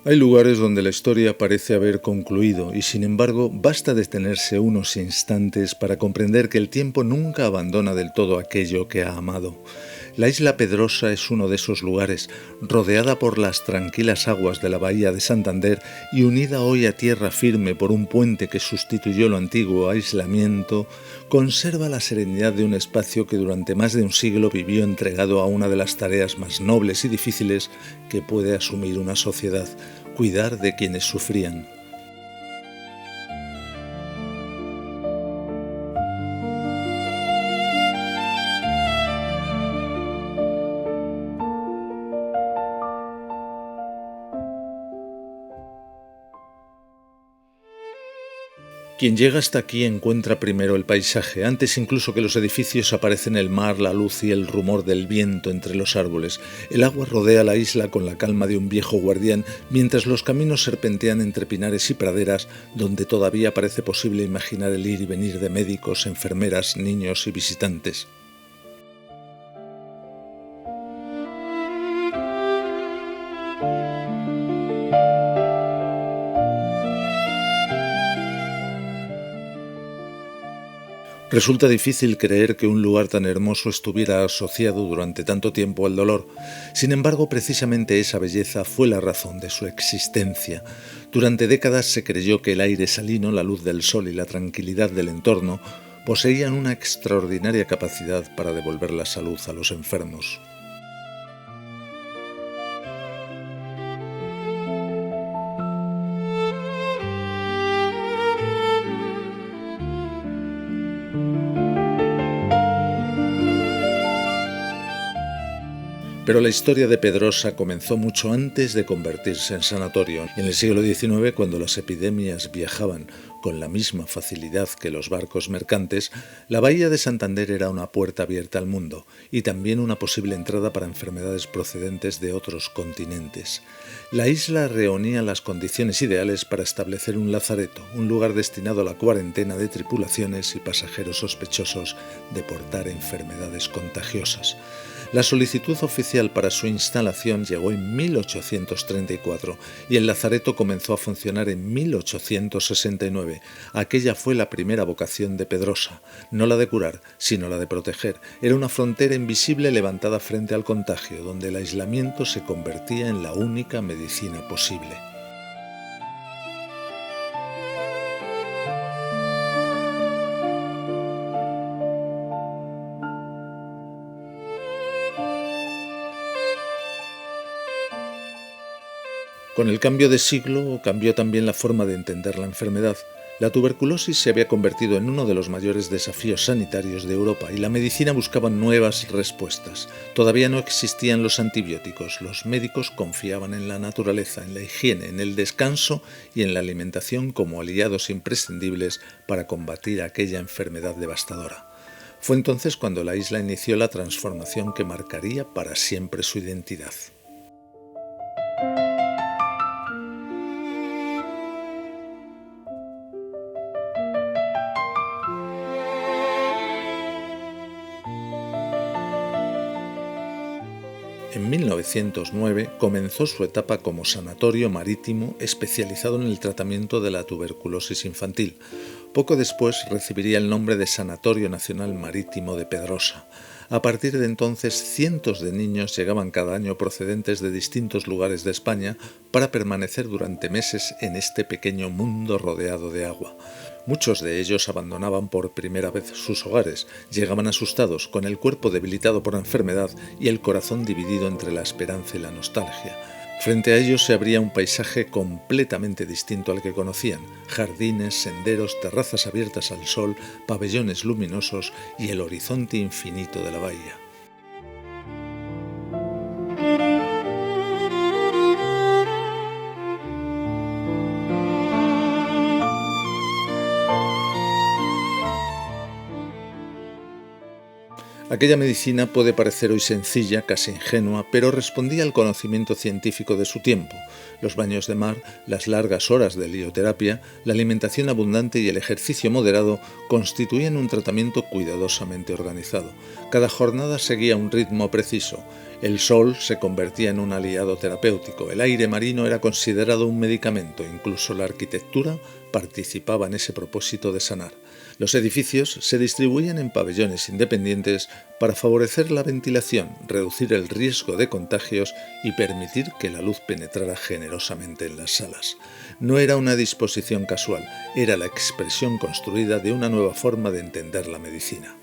Hay lugares donde la historia parece haber concluido y sin embargo basta detenerse unos instantes para comprender que el tiempo nunca abandona del todo aquello que ha amado. La isla Pedrosa es uno de esos lugares, rodeada por las tranquilas aguas de la bahía de Santander y unida hoy a tierra firme por un puente que sustituyó lo antiguo aislamiento, conserva la serenidad de un espacio que durante más de un siglo vivió entregado a una de las tareas más nobles y difíciles que puede asumir una sociedad: cuidar de quienes sufrían. Quien llega hasta aquí encuentra primero el paisaje. Antes incluso que los edificios aparecen el mar, la luz y el rumor del viento entre los árboles. El agua rodea la isla con la calma de un viejo guardián, mientras los caminos serpentean entre pinares y praderas, donde todavía parece posible imaginar el ir y venir de médicos, enfermeras, niños y visitantes. Resulta difícil creer que un lugar tan hermoso estuviera asociado durante tanto tiempo al dolor. Sin embargo, precisamente esa belleza fue la razón de su existencia. Durante décadas se creyó que el aire salino, la luz del sol y la tranquilidad del entorno poseían una extraordinaria capacidad para devolver la salud a los enfermos. Pero la historia de Pedrosa comenzó mucho antes de convertirse en sanatorio. En el siglo XIX, cuando las epidemias viajaban con la misma facilidad que los barcos mercantes, la bahía de Santander era una puerta abierta al mundo y también una posible entrada para enfermedades procedentes de otros continentes. La isla reunía las condiciones ideales para establecer un lazareto, un lugar destinado a la cuarentena de tripulaciones y pasajeros sospechosos de portar enfermedades contagiosas. La solicitud oficial para su instalación llegó en 1834 y el lazareto comenzó a funcionar en 1869. Aquella fue la primera vocación de Pedrosa, no la de curar, sino la de proteger. Era una frontera invisible levantada frente al contagio, donde el aislamiento se convertía en la única medicina posible. Con el cambio de siglo cambió también la forma de entender la enfermedad. La tuberculosis se había convertido en uno de los mayores desafíos sanitarios de Europa y la medicina buscaba nuevas respuestas. Todavía no existían los antibióticos. Los médicos confiaban en la naturaleza, en la higiene, en el descanso y en la alimentación como aliados imprescindibles para combatir aquella enfermedad devastadora. Fue entonces cuando la isla inició la transformación que marcaría para siempre su identidad. En 1909 comenzó su etapa como sanatorio marítimo especializado en el tratamiento de la tuberculosis infantil. Poco después recibiría el nombre de Sanatorio Nacional Marítimo de Pedrosa. A partir de entonces, cientos de niños llegaban cada año procedentes de distintos lugares de España para permanecer durante meses en este pequeño mundo rodeado de agua. Muchos de ellos abandonaban por primera vez sus hogares, llegaban asustados, con el cuerpo debilitado por la enfermedad y el corazón dividido entre la esperanza y la nostalgia. Frente a ellos se abría un paisaje completamente distinto al que conocían: jardines, senderos, terrazas abiertas al sol, pabellones luminosos y el horizonte infinito de la bahía. Aquella medicina puede parecer hoy sencilla, casi ingenua, pero respondía al conocimiento científico de su tiempo. Los baños de mar, las largas horas de helioterapia, la alimentación abundante y el ejercicio moderado constituían un tratamiento cuidadosamente organizado. Cada jornada seguía un ritmo preciso. El sol se convertía en un aliado terapéutico, el aire marino era considerado un medicamento, incluso la arquitectura participaba en ese propósito de sanar. Los edificios se distribuían en pabellones independientes para favorecer la ventilación, reducir el riesgo de contagios y permitir que la luz penetrara generosamente en las salas. No era una disposición casual, era la expresión construida de una nueva forma de entender la medicina.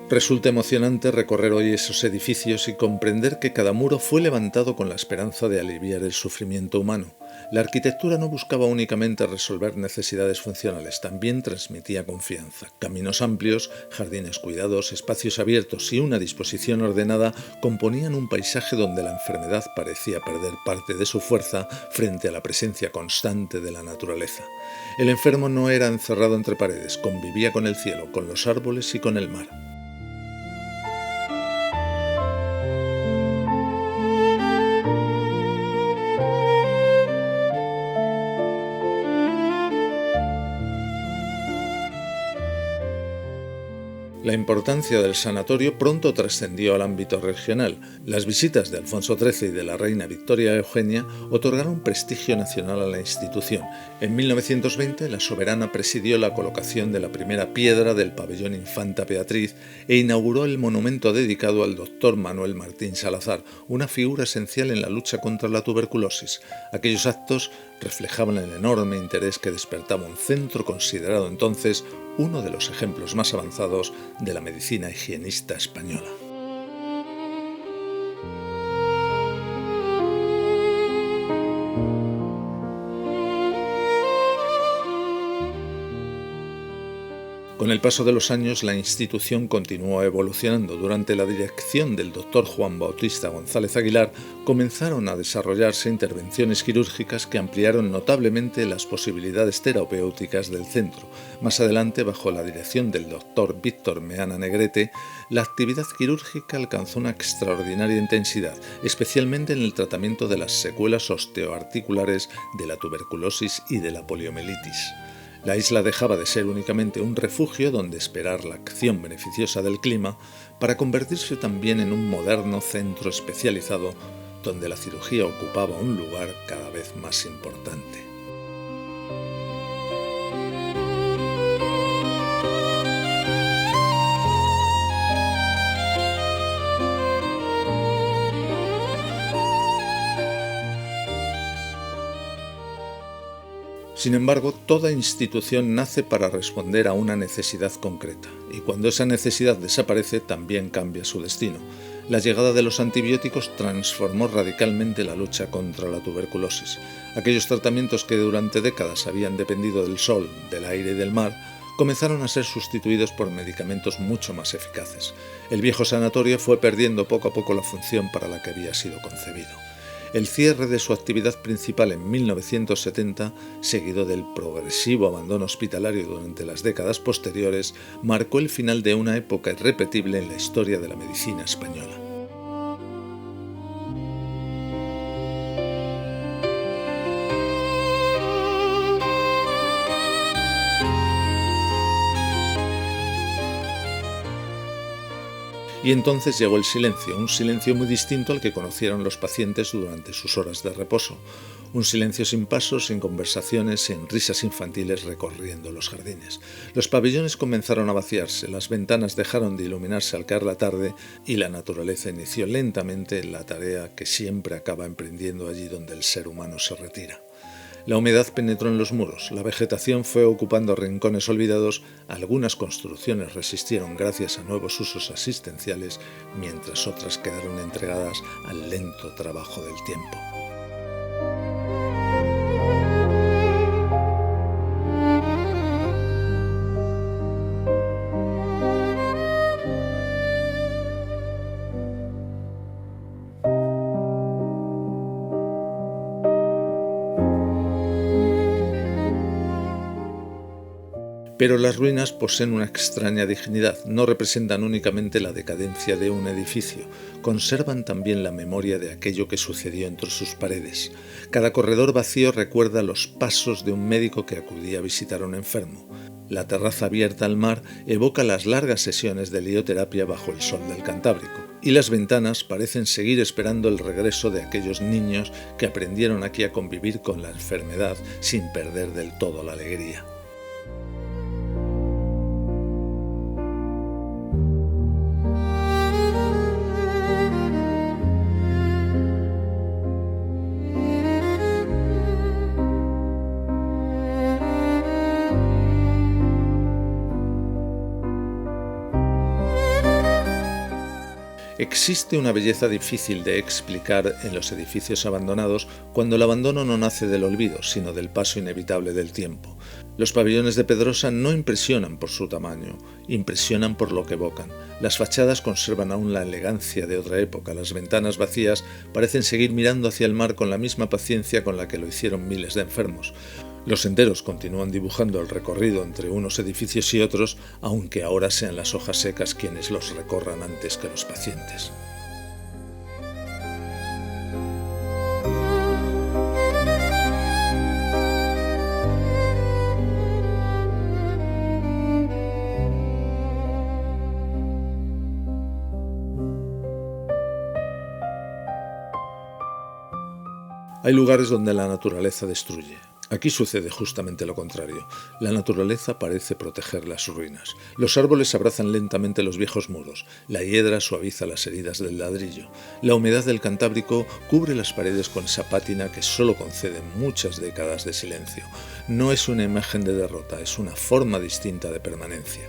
Resulta emocionante recorrer hoy esos edificios y comprender que cada muro fue levantado con la esperanza de aliviar el sufrimiento humano. La arquitectura no buscaba únicamente resolver necesidades funcionales, también transmitía confianza. Caminos amplios, jardines cuidados, espacios abiertos y una disposición ordenada componían un paisaje donde la enfermedad parecía perder parte de su fuerza frente a la presencia constante de la naturaleza. El enfermo no era encerrado entre paredes, convivía con el cielo, con los árboles y con el mar. La importancia del sanatorio pronto trascendió al ámbito regional. Las visitas de Alfonso XIII y de la reina Victoria Eugenia otorgaron prestigio nacional a la institución. En 1920, la soberana presidió la colocación de la primera piedra del pabellón Infanta Beatriz e inauguró el monumento dedicado al doctor Manuel Martín Salazar, una figura esencial en la lucha contra la tuberculosis. Aquellos actos reflejaban el enorme interés que despertaba un centro considerado entonces uno de los ejemplos más avanzados de la medicina higienista española. Con el paso de los años, la institución continuó evolucionando. Durante la dirección del doctor Juan Bautista González Aguilar, comenzaron a desarrollarse intervenciones quirúrgicas que ampliaron notablemente las posibilidades terapéuticas del centro. Más adelante, bajo la dirección del doctor Víctor Meana Negrete, la actividad quirúrgica alcanzó una extraordinaria intensidad, especialmente en el tratamiento de las secuelas osteoarticulares de la tuberculosis y de la poliomielitis. La isla dejaba de ser únicamente un refugio donde esperar la acción beneficiosa del clima para convertirse también en un moderno centro especializado donde la cirugía ocupaba un lugar cada vez más importante. Sin embargo, toda institución nace para responder a una necesidad concreta, y cuando esa necesidad desaparece, también cambia su destino. La llegada de los antibióticos transformó radicalmente la lucha contra la tuberculosis. Aquellos tratamientos que durante décadas habían dependido del sol, del aire y del mar, comenzaron a ser sustituidos por medicamentos mucho más eficaces. El viejo sanatorio fue perdiendo poco a poco la función para la que había sido concebido. El cierre de su actividad principal en 1970, seguido del progresivo abandono hospitalario durante las décadas posteriores, marcó el final de una época irrepetible en la historia de la medicina española. Y entonces llegó el silencio, un silencio muy distinto al que conocieron los pacientes durante sus horas de reposo. Un silencio sin pasos, sin conversaciones, sin risas infantiles recorriendo los jardines. Los pabellones comenzaron a vaciarse, las ventanas dejaron de iluminarse al caer la tarde y la naturaleza inició lentamente la tarea que siempre acaba emprendiendo allí donde el ser humano se retira. La humedad penetró en los muros, la vegetación fue ocupando rincones olvidados, algunas construcciones resistieron gracias a nuevos usos asistenciales, mientras otras quedaron entregadas al lento trabajo del tiempo. Pero las ruinas poseen una extraña dignidad, no representan únicamente la decadencia de un edificio, conservan también la memoria de aquello que sucedió entre sus paredes. Cada corredor vacío recuerda los pasos de un médico que acudía a visitar a un enfermo. La terraza abierta al mar evoca las largas sesiones de lioterapia bajo el sol del Cantábrico, y las ventanas parecen seguir esperando el regreso de aquellos niños que aprendieron aquí a convivir con la enfermedad sin perder del todo la alegría. Existe una belleza difícil de explicar en los edificios abandonados cuando el abandono no nace del olvido, sino del paso inevitable del tiempo. Los pabellones de Pedrosa no impresionan por su tamaño, impresionan por lo que evocan. Las fachadas conservan aún la elegancia de otra época, las ventanas vacías parecen seguir mirando hacia el mar con la misma paciencia con la que lo hicieron miles de enfermos. Los senderos continúan dibujando el recorrido entre unos edificios y otros, aunque ahora sean las hojas secas quienes los recorran antes que los pacientes. Hay lugares donde la naturaleza destruye. Aquí sucede justamente lo contrario. La naturaleza parece proteger las ruinas. Los árboles abrazan lentamente los viejos muros. La hiedra suaviza las heridas del ladrillo. La humedad del Cantábrico cubre las paredes con esa pátina que solo concede muchas décadas de silencio. No es una imagen de derrota, es una forma distinta de permanencia.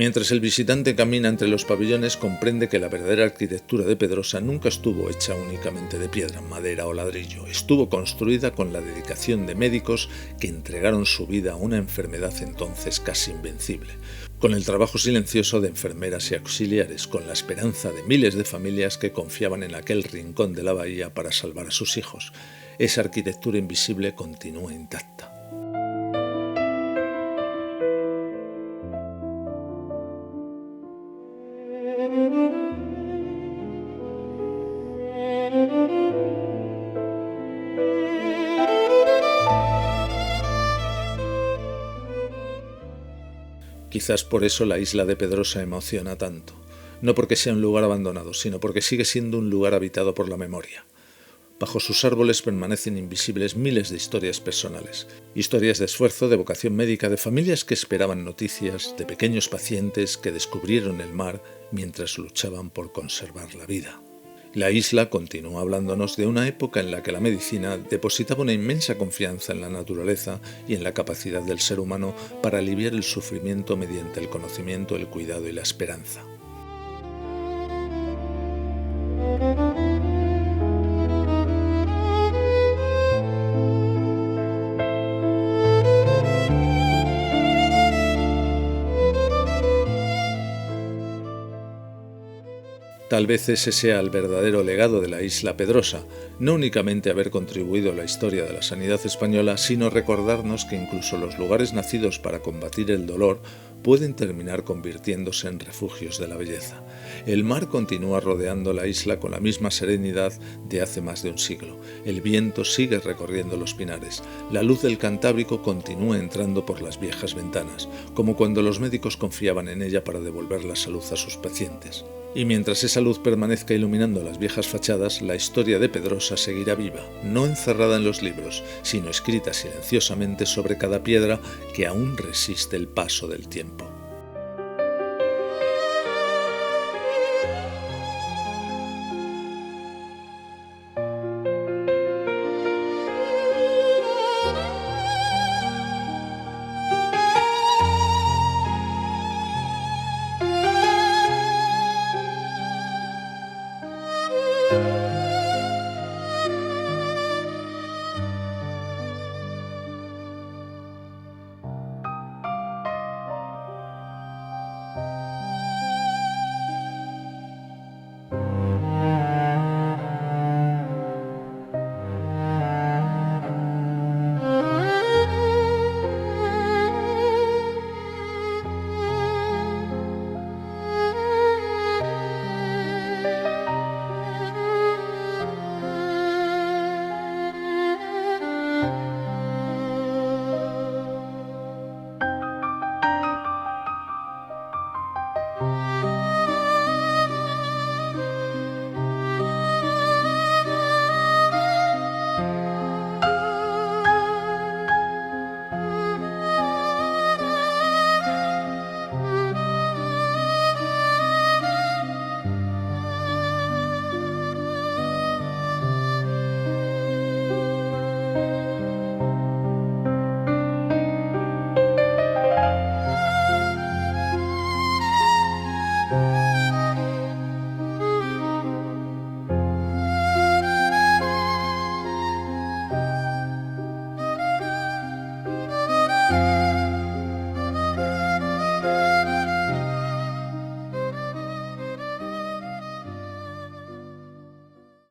Mientras el visitante camina entre los pabellones, comprende que la verdadera arquitectura de Pedrosa nunca estuvo hecha únicamente de piedra, madera o ladrillo. Estuvo construida con la dedicación de médicos que entregaron su vida a una enfermedad entonces casi invencible, con el trabajo silencioso de enfermeras y auxiliares, con la esperanza de miles de familias que confiaban en aquel rincón de la bahía para salvar a sus hijos. Esa arquitectura invisible continúa intacta. Quizás por eso la isla de Pedrosa emociona tanto, no porque sea un lugar abandonado, sino porque sigue siendo un lugar habitado por la memoria. Bajo sus árboles permanecen invisibles miles de historias personales, historias de esfuerzo, de vocación médica, de familias que esperaban noticias, de pequeños pacientes que descubrieron el mar mientras luchaban por conservar la vida. La isla continúa hablándonos de una época en la que la medicina depositaba una inmensa confianza en la naturaleza y en la capacidad del ser humano para aliviar el sufrimiento mediante el conocimiento, el cuidado y la esperanza. Tal vez ese sea el verdadero legado de la isla Pedrosa, no únicamente haber contribuido a la historia de la sanidad española, sino recordarnos que incluso los lugares nacidos para combatir el dolor pueden terminar convirtiéndose en refugios de la belleza. El mar continúa rodeando la isla con la misma serenidad de hace más de un siglo. El viento sigue recorriendo los pinares. La luz del Cantábrico continúa entrando por las viejas ventanas, como cuando los médicos confiaban en ella para devolver la salud a sus pacientes. Y mientras esa luz permanezca iluminando las viejas fachadas, la historia de Pedrosa seguirá viva, no encerrada en los libros, sino escrita silenciosamente sobre cada piedra que aún resiste el paso del tiempo.